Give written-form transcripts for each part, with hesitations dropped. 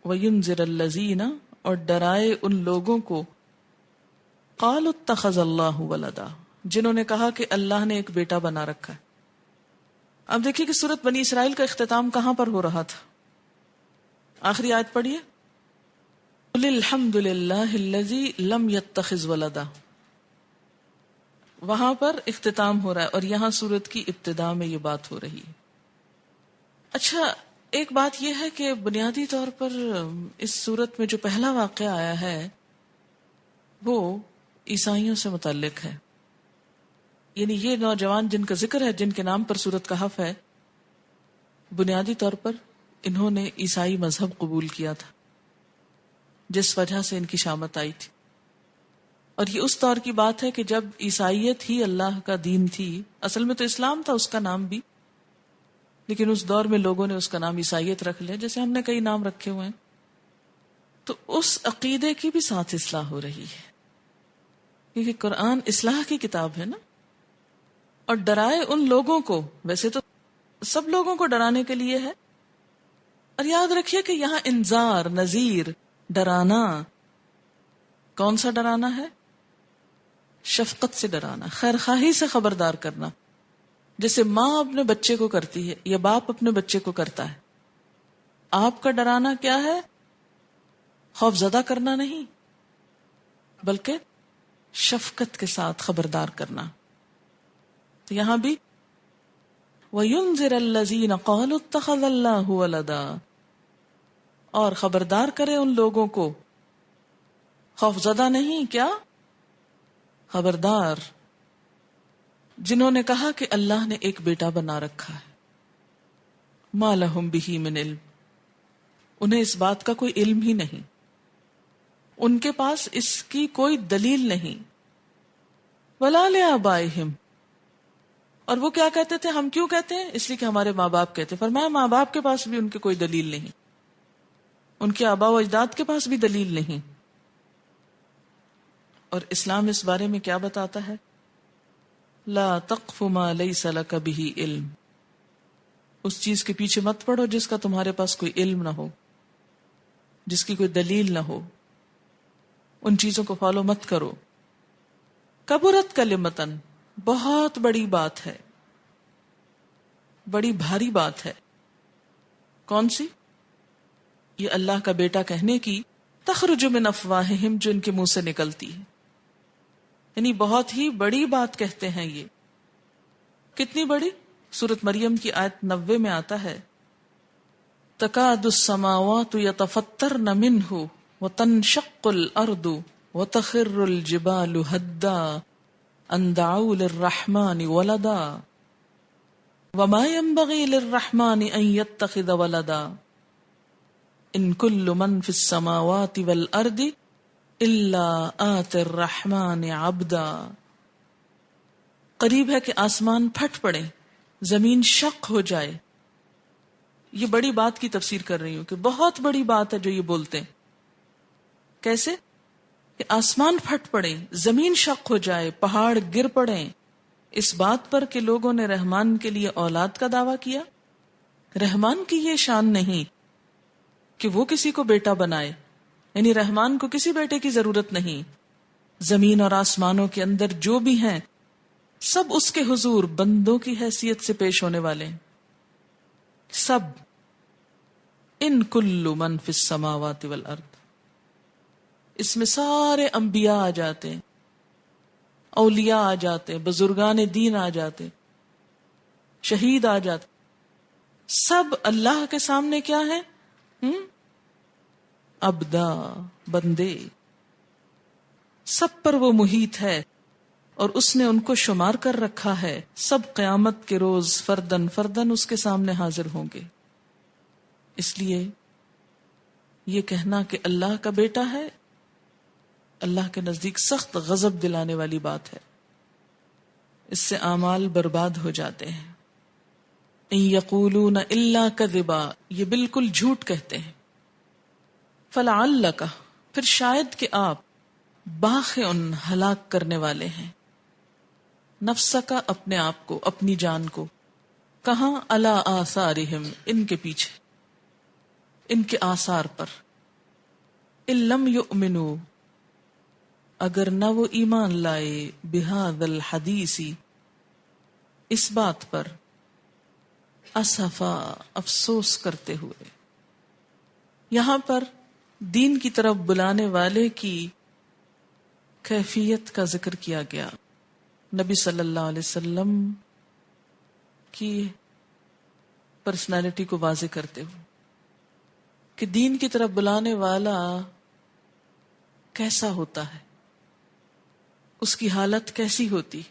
وَيُنذِرَ الَّذِينَ، اور ڈرائے ان لوگوں کو، قالوا اتخذ اللہ ولدا، جنہوں نے کہا کہ اللہ نے ایک بیٹا بنا رکھا ہے۔ اب دیکھیے کہ سورۃ بنی اسرائیل کا اختتام کہاں پر ہو رہا تھا؟ آخری آیت پڑھیے، قل الحمد للہ الذی لم یتخذ ولدا، وہاں پر اختتام ہو رہا ہے اور یہاں سورت کی ابتدا میں یہ بات ہو رہی ہے۔ اچھا، ایک بات یہ ہے کہ بنیادی طور پر اس سورت میں جو پہلا واقعہ آیا ہے وہ عیسائیوں سے متعلق ہے، یعنی یہ نوجوان جن کا ذکر ہے، جن کے نام پر سورت کہف ہے، بنیادی طور پر انہوں نے عیسائی مذہب قبول کیا تھا، جس وجہ سے ان کی شامت آئی تھی۔ اور یہ اس دور کی بات ہے کہ جب عیسائیت ہی اللہ کا دین تھی، اصل میں تو اسلام تھا اس کا نام بھی، لیکن اس دور میں لوگوں نے اس کا نام عیسائیت رکھ لیا، جیسے ہم نے کئی نام رکھے ہوئے ہیں۔ تو اس عقیدے کی بھی ساتھ اصلاح ہو رہی ہے، کیونکہ قرآن اصلاح کی کتاب ہے نا۔ اور ڈرائے ان لوگوں کو، ویسے تو سب لوگوں کو ڈرانے کے لیے ہے، اور یاد رکھیے کہ یہاں انذار، نذیر، ڈرانا، کون سا ڈرانا ہے؟ شفقت سے ڈرانا، خیر خواہی سے خبردار کرنا، جیسے ماں اپنے بچے کو کرتی ہے یا باپ اپنے بچے کو کرتا ہے۔ آپ کا ڈرانا کیا ہے؟ خوف زدہ کرنا نہیں، بلکہ شفقت کے ساتھ خبردار کرنا۔ تو یہاں بھی وَيُنذِرَ الَّذِينَ قَالُوا اتَّخَذَ اللَّهُ وَلَدًا، اور خبردار کرے ان لوگوں کو، خوف زدہ نہیں، کیا؟ خبردار، جنہوں نے کہا کہ اللہ نے ایک بیٹا بنا رکھا ہے۔ مَا لَهُم بِهِ مِنْ عِلْم، انہیں اس بات کا کوئی علم ہی نہیں، ان کے پاس اس کی کوئی دلیل نہیں۔ وَلَا لِآبَائِهِمْ، اور وہ کیا کہتے تھے؟ ہم کیوں کہتے ہیں؟ اس لیے کہ ہمارے ماں باپ کہتے ہیں۔ فرمایا ماں باپ کے پاس بھی ان کے کوئی دلیل نہیں، ان کے آباء و اجداد کے پاس بھی دلیل نہیں۔ اور اسلام اس بارے میں کیا بتاتا ہے؟ لا تقف ما لیس لک بہ علم، اس چیز کے پیچھے مت پڑو جس کا تمہارے پاس کوئی علم نہ ہو، جس کی کوئی دلیل نہ ہو، ان چیزوں کو فالو مت کرو۔ کبرت کلمتن، بہت بڑی بات ہے، بڑی بھاری بات ہے۔ کون سی؟ یہ اللہ کا بیٹا کہنے کی، تخرج من افواہہم، جو ان کے منہ سے نکلتی ہے، یعنی بہت ہی بڑی بات کہتے ہیں یہ۔ کتنی بڑی؟ سورۃ مریم کی آیت 90 میں آتا ہے، تکاد السماوات یتفطرن منہ وتنشق الارض وتخر الجبال ہدا ان دعوا للرحمن ولدا وما ينبغي للرحمن ان يتخذ ولدا ان كل من في السماوات والارض الا آتي الرحمن عبدا۔ قریب ہے کہ آسمان پھٹ پڑے، زمین شق ہو جائے۔ یہ بڑی بات کی تفسیر کر رہی ہوں کہ بہت بڑی بات ہے جو یہ بولتے ہیں۔ کیسے؟ کہ آسمان پھٹ پڑے، زمین شق ہو جائے، پہاڑ گر پڑیں، اس بات پر کہ لوگوں نے رحمان کے لیے اولاد کا دعویٰ کیا۔ رحمان کی یہ شان نہیں کہ وہ کسی کو بیٹا بنائے، یعنی رحمان کو کسی بیٹے کی ضرورت نہیں۔ زمین اور آسمانوں کے اندر جو بھی ہیں سب اس کے حضور بندوں کی حیثیت سے پیش ہونے والے ہیں، سب۔ ان کل من فی السماوات والارض، اس میں سارے انبیاء آ جاتے ہیں، اولیاء آ جاتے ہیں، بزرگان دین آ جاتے، شہید آ جاتے، سب اللہ کے سامنے کیا ہے؟ عبدا، بندے، سب پر وہ محیط ہے اور اس نے ان کو شمار کر رکھا ہے۔ سب قیامت کے روز فردن فردن اس کے سامنے حاضر ہوں گے۔ اس لیے یہ کہنا کہ اللہ کا بیٹا ہے، اللہ کے نزدیک سخت غضب دلانے والی بات ہے، اس سے اعمال برباد ہو جاتے ہیں۔ ان یقولون الا کذبا، یہ بالکل جھوٹ کہتے ہیں۔ فلعلک، پھر شاید کہ آپ باخع، ہلاک کرنے والے ہیں، نفسک، اپنے آپ کو، اپنی جان کو، کہاں؟ علی آثارہم، ان کے پیچھے، ان کے آثار پر، ان لم یؤمنوا، اگر نہ وہ ایمان لائے، بہذا الحدیث، اس بات پر، اسفا، افسوس کرتے ہوئے. یہاں پر دین کی طرف بلانے والے کی کیفیت کا ذکر کیا گیا، نبی صلی اللہ علیہ وسلم کی پرسنالٹی کو واضح کرتے ہوئے کہ دین کی طرف بلانے والا کیسا ہوتا ہے، اس کی حالت کیسی ہوتی،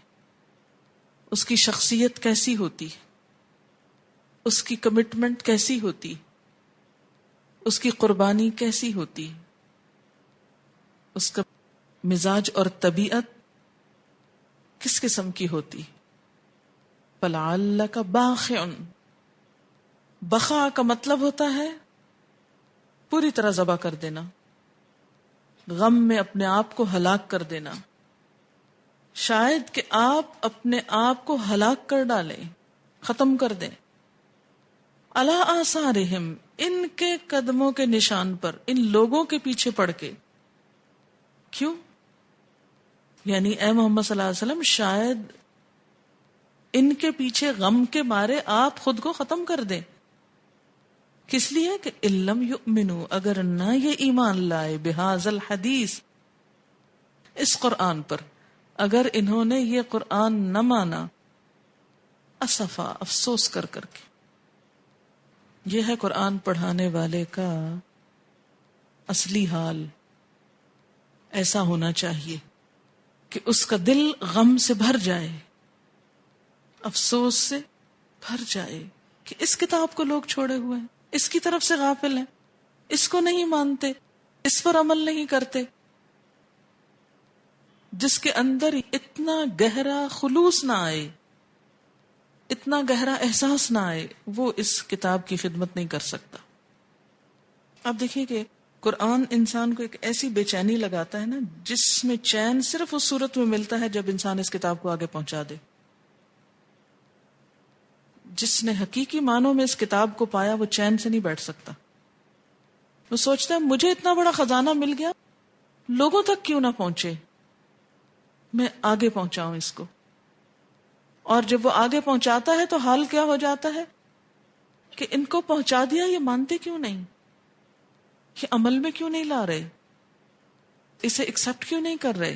اس کی شخصیت کیسی ہوتی، اس کی کمٹمنٹ کیسی ہوتی، اس کی قربانی کیسی ہوتی، اس کا مزاج اور طبیعت کس قسم کی ہوتی. فَلَعَلَّكَ بَاخِعٌ، بخا کا مطلب ہوتا ہے پوری طرح ذبح کر دینا، غم میں اپنے آپ کو ہلاک کر دینا. شاید کہ آپ اپنے آپ کو ہلاک کر ڈالیں، ختم کر دیں. علی آثارہم، ان کے قدموں کے نشان پر، ان لوگوں کے پیچھے پڑ کے. کیوں؟ یعنی اے محمد صلی اللہ علیہ وسلم، شاید ان کے پیچھے غم کے مارے آپ خود کو ختم کر دیں. کس لیے کہ ان لم یؤمنوا، اگر نہ یہ ایمان لائے، بہذا الحدیث، اس قرآن پر، اگر انہوں نے یہ قرآن نہ مانا، اسفا، افسوس کر کر کے. یہ ہے قرآن پڑھانے والے کا اصلی حال. ایسا ہونا چاہیے کہ اس کا دل غم سے بھر جائے، افسوس سے بھر جائے کہ اس کتاب کو لوگ چھوڑے ہوئے ہیں، اس کی طرف سے غافل ہیں، اس کو نہیں مانتے، اس پر عمل نہیں کرتے. جس کے اندر اتنا گہرا خلوص نہ آئے، اتنا گہرا احساس نہ آئے، وہ اس کتاب کی خدمت نہیں کر سکتا. آپ دیکھیے کہ قرآن انسان کو ایک ایسی بے چینی لگاتا ہے نا، جس میں چین صرف اس صورت میں ملتا ہے جب انسان اس کتاب کو آگے پہنچا دے. جس نے حقیقی معنوں میں اس کتاب کو پایا وہ چین سے نہیں بیٹھ سکتا. وہ سوچتا ہے مجھے اتنا بڑا خزانہ مل گیا، لوگوں تک کیوں نہ پہنچے، میں آگے پہنچاؤں اس کو. اور جب وہ آگے پہنچاتا ہے تو حال کیا ہو جاتا ہے کہ ان کو پہنچا دیا، یہ مانتے کیوں نہیں، یہ عمل میں کیوں نہیں لا رہے، اسے ایکسپٹ کیوں نہیں کر رہے،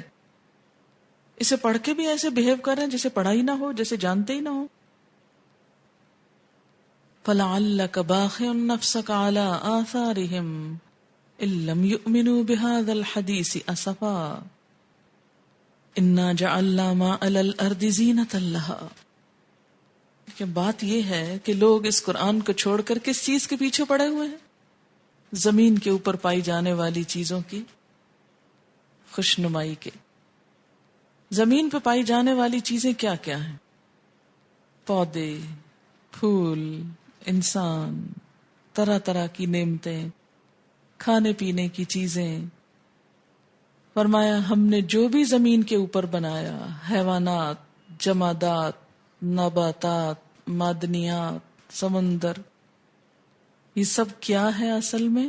اسے پڑھ کے بھی ایسے بہیو کر رہے ہیں جیسے پڑھا ہی نہ ہو، جیسے جانتے ہی نہ ہو. فَلَعَلَّكَ بَاخِعٌ نَفْسَكَ عَلَىٰ آثَارِهِمْ إِن لَّمْ يُؤْمِنُوا بِهَٰذَا الْحَدِيثِ أَسَفًا إِنَّا جَعَلْنَا مَا عَلَى الْأَرْضِ زِينَةً لَهَا. کہ بات یہ ہے کہ لوگ اس قرآن کو چھوڑ کر کس چیز کے پیچھے پڑے ہوئے ہیں؟ زمین کے اوپر پائی جانے والی چیزوں کی خوشنمائی کے. زمین پہ پائی جانے والی چیزیں کیا کیا ہیں؟ پودے، پھول، انسان، طرح طرح کی نعمتیں، کھانے پینے کی چیزیں. فرمایا ہم نے جو بھی زمین کے اوپر بنایا، حیوانات، جمادات، نباتات، معدنیات، سمندر، یہ سب کیا ہے اصل میں؟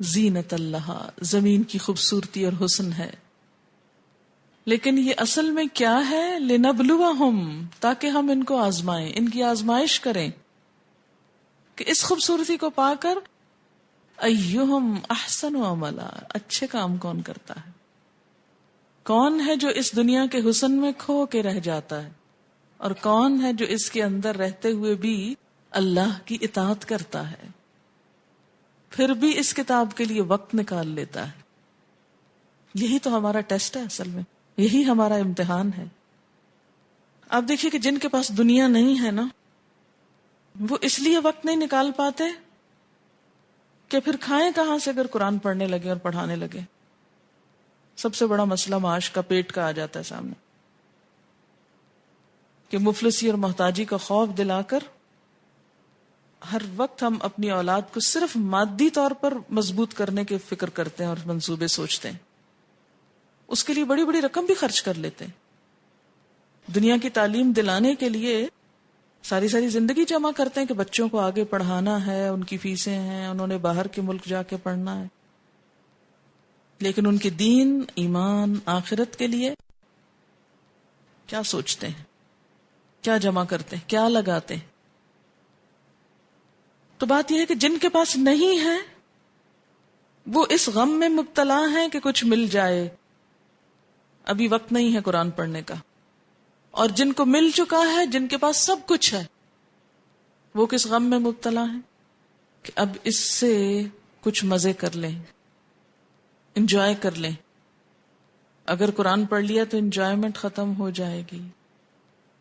زینت اللہ، زمین کی خوبصورتی اور حسن ہے. لیکن یہ اصل میں کیا ہے؟ لنبلوہم، تاکہ ہم ان کو آزمائیں، ان کی آزمائش کریں کہ اس خوبصورتی کو پا کر ایہم احسن عملا، اچھے کام کون کرتا ہے، کون ہے جو اس دنیا کے حسن میں کھو کے رہ جاتا ہے، اور کون ہے جو اس کے اندر رہتے ہوئے بھی اللہ کی اطاعت کرتا ہے، پھر بھی اس کتاب کے لیے وقت نکال لیتا ہے. یہی تو ہمارا ٹیسٹ ہے، اصل میں یہی ہمارا امتحان ہے. آپ دیکھیے کہ جن کے پاس دنیا نہیں ہے نا، وہ اس لیے وقت نہیں نکال پاتے کہ پھر کھائیں کہاں سے اگر قرآن پڑھنے لگے اور پڑھانے لگے. سب سے بڑا مسئلہ معاش کا، پیٹ کا آ جاتا ہے سامنے، کہ مفلسی اور محتاجی کا خوف دلا کر ہر وقت ہم اپنی اولاد کو صرف مادی طور پر مضبوط کرنے کے فکر کرتے ہیں اور منصوبے سوچتے ہیں. اس کے لیے بڑی بڑی رقم بھی خرچ کر لیتے ہیں. دنیا کی تعلیم دلانے کے لیے ساری زندگی جمع کرتے ہیں کہ بچوں کو آگے پڑھانا ہے، ان کی فیسیں ہیں، انہوں نے باہر کے ملک جا کے پڑھنا ہے. لیکن ان کے دین، ایمان، آخرت کے لیے کیا سوچتے ہیں، کیا جمع کرتے ہیں، کیا لگاتے ہیں؟ تو بات یہ ہے کہ جن کے پاس نہیں ہے وہ اس غم میں مبتلا ہیں کہ کچھ مل جائے، ابھی وقت نہیں ہے قرآن پڑھنے کا، اور جن کو مل چکا ہے، جن کے پاس سب کچھ ہے، وہ کس غم میں مبتلا ہیں کہ اب اس سے کچھ مزے کر لیں، انجوائے کر لیں۔ اگر قرآن پڑھ لیا تو انجوائمنٹ ختم ہو جائے گی۔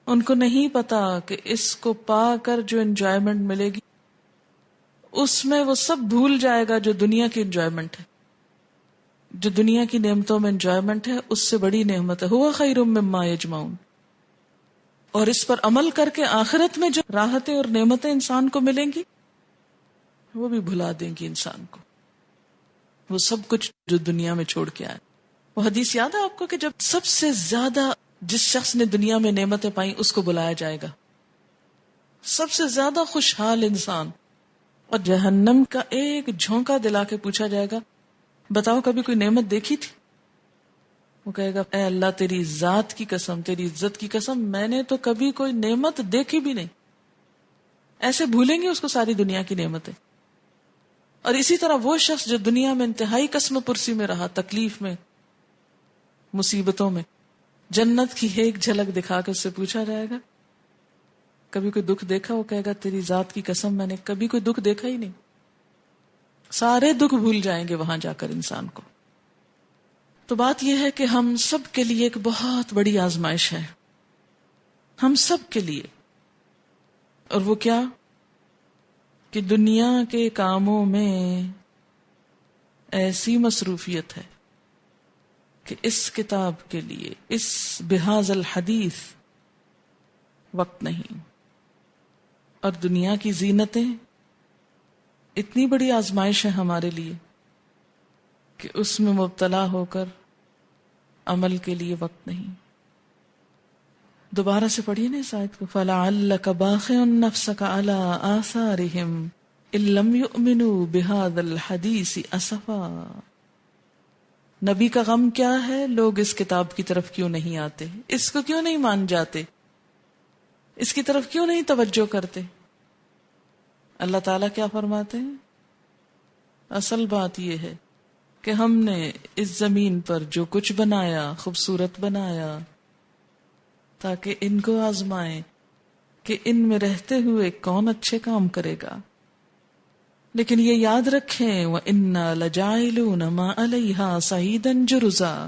ان کو نہیں پتا کہ اس کو پا کر جو انجوائمنٹ ملے گی اس میں وہ سب بھول جائے گا جو دنیا کی انجوائمنٹ ہے۔ جو دنیا کی نعمتوں میں انجوائمنٹ ہے اس سے بڑی نعمت ہے، ہوا خیر مما یجمعون۔ اور اس پر عمل کر کے آخرت میں جو راحتیں اور نعمتیں انسان کو ملیں گی وہ بھی بھلا دیں گی انسان کو، وہ سب کچھ جو دنیا میں چھوڑ کے آئے۔ وہ حدیث یاد ہے آپ کو کہ جب سب سے زیادہ جس شخص نے دنیا میں نعمتیں پائیں اس کو بلایا جائے گا، سب سے زیادہ خوشحال انسان، اور جہنم کا ایک جھونکا دلا کے پوچھا جائے گا بتاؤ کبھی کوئی نعمت دیکھی تھی؟ وہ کہے گا اے اللہ تیری ذات کی قسم، تیری عزت کی قسم، میں نے تو کبھی کوئی نعمت دیکھی بھی نہیں۔ ایسے بھولیں گے اس کو ساری دنیا کی نعمتیں۔ اور اسی طرح وہ شخص جو دنیا میں انتہائی قسم پرسی میں رہا، تکلیف میں، مصیبتوں میں، جنت کی ایک جھلک دکھا کے اس سے پوچھا جائے گا کبھی کوئی دکھ دیکھا؟ وہ کہے گا تیری ذات کی قسم میں نے کبھی کوئی دکھ دیکھا ہی نہیں۔ سارے دکھ بھول جائیں گے وہاں جا کر انسان کو۔ تو بات یہ ہے کہ ہم سب کے لیے ایک بہت بڑی آزمائش ہے، ہم سب کے لیے۔ اور وہ کیا؟ کہ دنیا کے کاموں میں ایسی مصروفیت ہے کہ اس کتاب کے لیے، اس بہذا الحدیث وقت نہیں۔ اور دنیا کی زینتیں اتنی بڑی آزمائش ہے ہمارے لیے کہ اس میں مبتلا ہو کر عمل کے لیے وقت نہیں۔ دوبارہ سے پڑھیے نا اس آیت کو، فَلَعَلَّكَ بَاخِعٌ نَفْسَكَ عَلَىٰ آثَارِهِمْ إِن لَّمْ يُؤْمِنُوا بِهَٰذَا الْحَدِيثِ أَسَفًا۔ نبی کا غم کیا ہے؟ لوگ اس کتاب کی طرف کیوں نہیں آتے، اس کو کیوں نہیں مان جاتے، اس کی طرف کیوں نہیں توجہ کرتے؟ اللہ تعالیٰ کیا فرماتے ہیں؟ اصل بات یہ ہے کہ ہم نے اس زمین پر جو کچھ بنایا، خوبصورت بنایا تاکہ ان کو آزمائیں کہ ان میں رہتے ہوئے کون اچھے کام کرے گا۔ لیکن یہ یاد رکھیں وَإِنَّا لَجَاعِلُونَ مَا عَلَيْهَا صَعِيدًا جُرُزًا،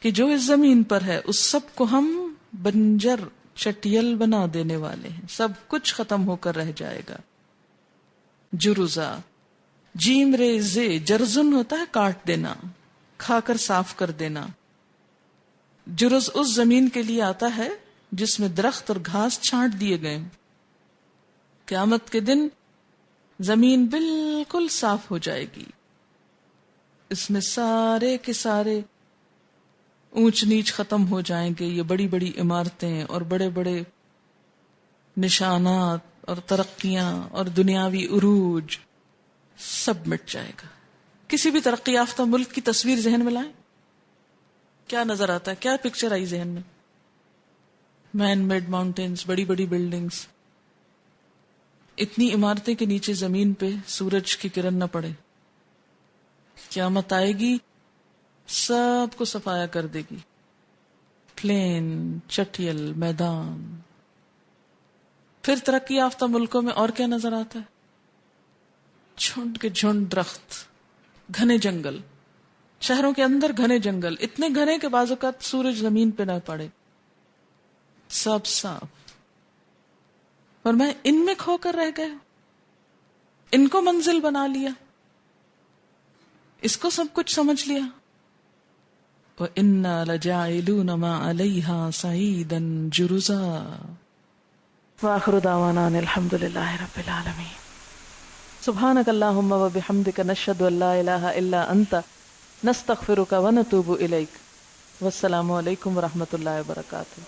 کہ جو اس زمین پر ہے اس سب کو ہم بنجر چٹیل بنا دینے والے ہیں، سب کچھ ختم ہو کر رہ جائے گا۔ جرزا، جیم ریزے، جرزن ہوتا ہے کاٹ دینا، کھا کر صاف کر دینا۔ جرز اس زمین کے لیے آتا ہے جس میں درخت اور گھاس چھانٹ دیے گئے۔ قیامت کے دن زمین بالکل صاف ہو جائے گی، اس میں سارے کے سارے اونچ نیچ ختم ہو جائیں گے، یہ بڑی بڑی عمارتیں اور بڑے بڑے نشانات اور ترقیاں اور دنیاوی عروج سب مٹ جائے گا۔ کسی بھی ترقی یافتہ ملک کی تصویر ذہن میں لائیں، کیا نظر آتا ہے؟ کیا پکچر آئی ذہن میں؟ مین میڈ ماؤنٹینز، بڑی بڑی بلڈنگز، اتنی عمارتیں کے نیچے زمین پہ سورج کی کرن نہ پڑے۔ قیامت آئے گی، سب کو صفایا کر دے گی، پلین، چٹیل، میدان۔ پھر ترقی یافتہ ملکوں میں اور کیا نظر آتا ہے؟ جھنڈ کے جھنڈ درخت، گھنے جنگل، شہروں کے اندر گھنے جنگل، اتنے گھنے کہ بعض اوقات سورج زمین پہ نہ پڑے، سب صاف۔ اور میں ان میں کھو کر رہ گیا، ان کو منزل بنا لیا، اس کو سب کچھ سمجھ لیا۔ وَإِنَّا لَجَاعِلُونَ مَا عَلَيْهَا صَعِيدًا جُرُزًا۔ وآخر دعوانا الحمد للہ رب العالمین۔ سبحانک اللہم وبحمدک نشہد ان لا الہ الا انت نستغفرک ونتوب الیک۔ والسلام علیکم ورحمۃ اللہ وبرکاتہ۔